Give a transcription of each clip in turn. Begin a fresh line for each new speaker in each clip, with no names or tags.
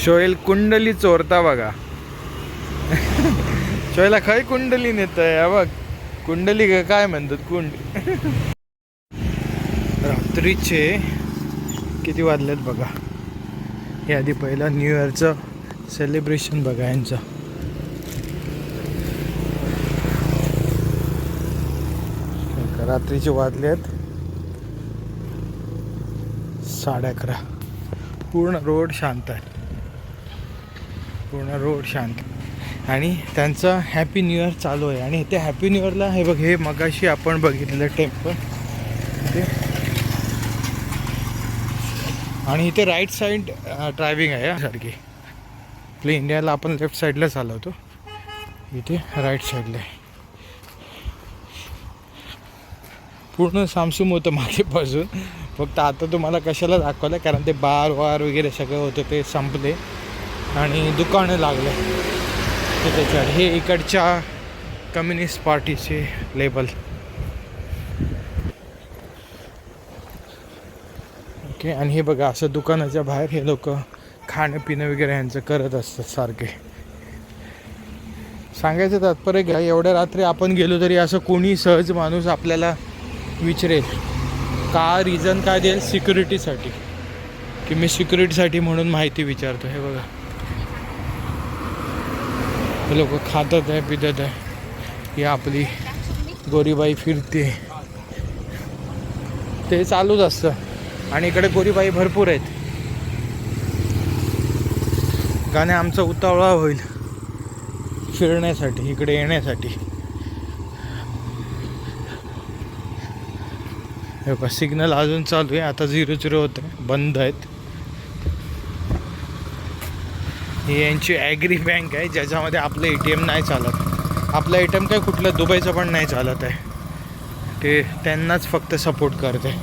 शोएल कुंडली चोरता बघा. शोएला खय कुंडली नेत आहे बघ. कुंडली काय म्हणतात कुंड. रात्रीचे किती वाजलेत बघा. हे आधी पहिला न्यू इयरचं सेलिब्रेशन बघा यांचं. रात्रीचे वाजलेत 11:30. पूर्ण रोड शांत आहे. पूर्ण रोड शांत आणि त्यांचं हॅपी न्यू इयर चालू आहे. आणि ते हॅपी न्यू इयरला हे बघ, हे मगाशी आपण बघितलेलं टेम्पल ते. आणि इथे राईट साईड ड्रायव्हिंग आहे सारखी. आपल्या इंडियाला आपण लेफ्ट साईडला चालवतो, इथे राईट साईडला आहे. पूर्ण सामसूम होतं मागेपासून. फक्त आता तुम्हाला कशाला दाखवलं, कारण ते बार वार वगैरे सगळं होतं ते संपले आणि दुकानं लागले ते त्याच्यावर. हे इकडच्या कम्युनिस्ट पार्टीचे लेबल. ओके. आणि हे बघा, असं दुकानाच्या बाहेर हे लोक खाणं पिणं वगैरे यांचं करत असतात सारखे. सांगायचं तात्पर्य घ्या, एवढ्या रात्री आपण गेलो तरी असं कोणी सहज माणूस आपल्याला विचारेल का, रिझन काय देईल, सिक्युरिटीसाठी, की मी सिक्युरिटीसाठी म्हणून माहिती विचारतो. हे बघा, हे लोक खातात आहे, पितात आहे. ही आपली गोरीबाई फिरते, ते चालूच असतं. आणि इकडे गोरीबाई भरपूर आहेत. गाणे आमचा उतावळा होईल फिरण्यासाठी, इकडे येण्यासाठी. हे बघा, सिग्नल अजून चालू आहे. आता 0-0 होतं, बंद आहेत. ही यांची ॲग्री बँक आहे, ज्याच्यामध्ये आपलं ATM नाही चालत. आपलं ATM काय कुठलं दुबईचं पण नाही चालत आहे. ते त्यांनाच फक्त सपोर्ट करते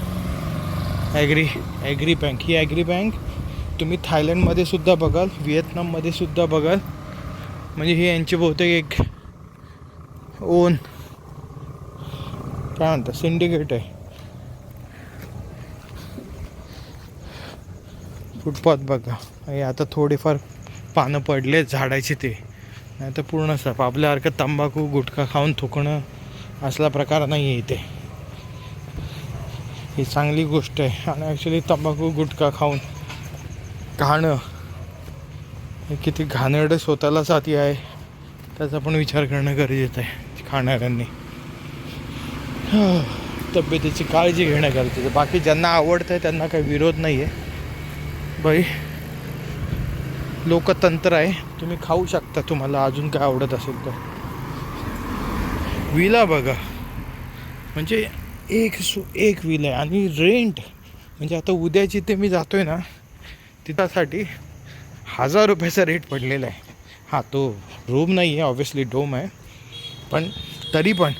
ॲग्री बँक. ही ॲग्री बँक तुम्ही थायलंडमध्ये सुद्धा बघाल, व्हिएतनाममध्ये सुद्धा बघाल. म्हणजे ही यांची बहुतेक एक ओन काय म्हणतात, सिंडिकेट आहे. फुटपाथ बघा, हे आता थोडेफार पानं पडले झाडाची, ते नाही तर पूर्ण साफ. आपल्यासारखं तंबाखू गुटखा खाऊन थुकणं असला प्रकार नाही आहे इथे. ही चांगली गोष्ट आहे. आणि ॲक्च्युली तंबाखू गुटखा खाऊन खाणं हे किती घाणेरडं स्वतःला साथी आहे त्याचा पण विचार करणं गरजेचं आहे खाणाऱ्यांनी. तब्येतीची काळजी घेणं गरजेचं आहे. बाकी ज्यांना आवडतं आहे त्यांना काही विरोध नाही आहे बाई. लोकतंत्र आहे, तुम्ही खाऊ शकता तुम्हाला अजून काय आवडत असेल तर. विला बघा, म्हणजे एक विल आहे. आणि रेंट म्हणजे आता उद्या जिथे मी जातोय ना तिथासाठी 1000 रुपयाचा रेट पडलेला आहे. हां, तो रूम नाही आहे, ऑब्व्हियसली डोम आहे, पण तरी पण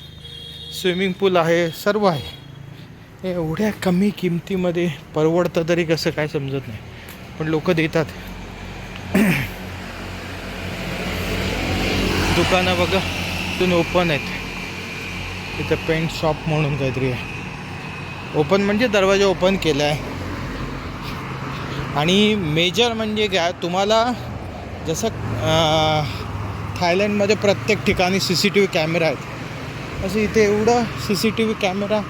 स्विमिंग पूल आहे, सर्व आहे. एवढ्या कमी किमतीमध्ये परवडतं तरी कसं काय समजत नाही, पण लोक देतात. दुकानं बघा इथून ओपन आहेत. इथं पेंट शॉप म्हणून काहीतरी आहे. ओपन म्हणजे दरवाजा ओपन केला आहे. आणि मेजर म्हणजे काय, तुम्हाला जसं थायलंडमध्ये प्रत्येक ठिकाणी CCTV कॅमेरा आहेत, असं इथे एवढं CCTV कॅमेरा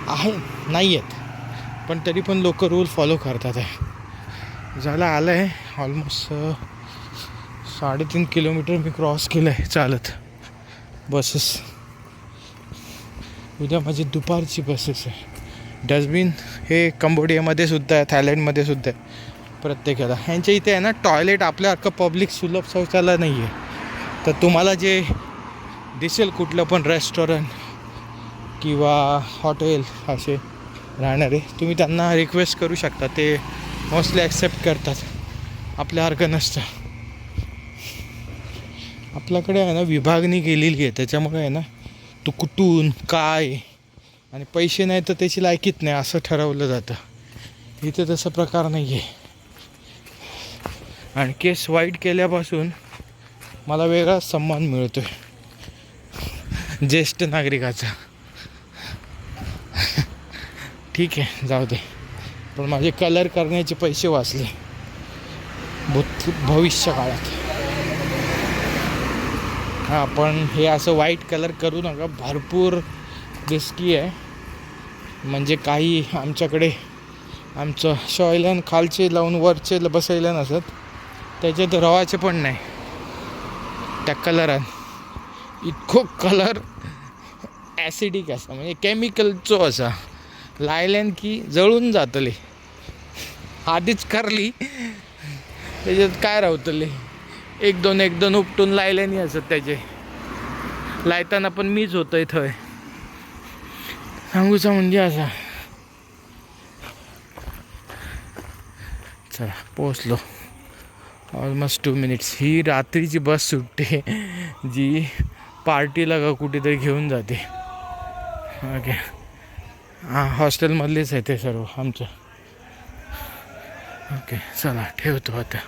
आहे नाही आहेत, पण तरी पण लोक रूल फॉलो करतात आहे. झालं आलं आहे ऑलमोस्ट 3.5 किलोमीटर मी क्रॉस केलं आहे चालत. बसेस उद्या माझी दुपारची बसेस आहे. डस्टबिन हे कंबोडियामध्ये सुद्धा आहे, थायलंडमध्ये सुद्धा आहे प्रत्येकाला. ह्यांच्या इथे आहे ना टॉयलेट आपल्यासारखं पब्लिक सुलभ शौचालय नाही आहे. तर तुम्हाला जे दिसेल कुठलं पण रेस्टॉरंट किंवा हॉटेल असे राहणारे, तुम्ही त्यांना रिक्वेस्ट करू शकता, ते मोस्टली ॲक्सेप्ट करतात. आपल्यासारखं नसतं. आपल्याकडे आहे ना विभागणी केलेली आहे, त्याच्यामुळे आहे ना तू कुठून काय आणि पैसे नाही तर त्याची लायकीत नाही असं ठरवलं जातं. इथे तसा प्रकार नाही आहे. आणि केस वाईट केल्यापासून मला वेगळाच सन्मान मिळतो आहे ज्येष्ठ नागरिकाचा. ठीक आहे, जाऊ दे, पण माझे कलर करण्याचे पैसे वाचले. भविष्य काळात. हां, पण हे असं व्हाईट कलर करू नका, भरपूर रिस्की आहे. म्हणजे काही आमच्याकडे आमचं शॉयलन खालचे लावून वरचे बसायला नसत, त्याच्यात रवाचे पण नाही त्या कलरान. इतको कलर ॲसिडिक असा, म्हणजे केमिकलचो असा लायल्यान की जळून जातले. आधीच करली त्याच्यात काय रावतले. एक दोन उपटून लायल्यानी असत त्याचे. लायताना पण मीच होतोय थंय, सांगूचा म्हणजे असा. चला पोचलो, ऑलमोस्ट 2 मिनिट्स. ही रात्रीची बस सुटते जी पार्टीला का कुठेतरी घेऊन जाते. ओके, हां, हॉस्टेलमधलेच आहे ते सर्व आमचं. ओके, चला ठेवतो आता.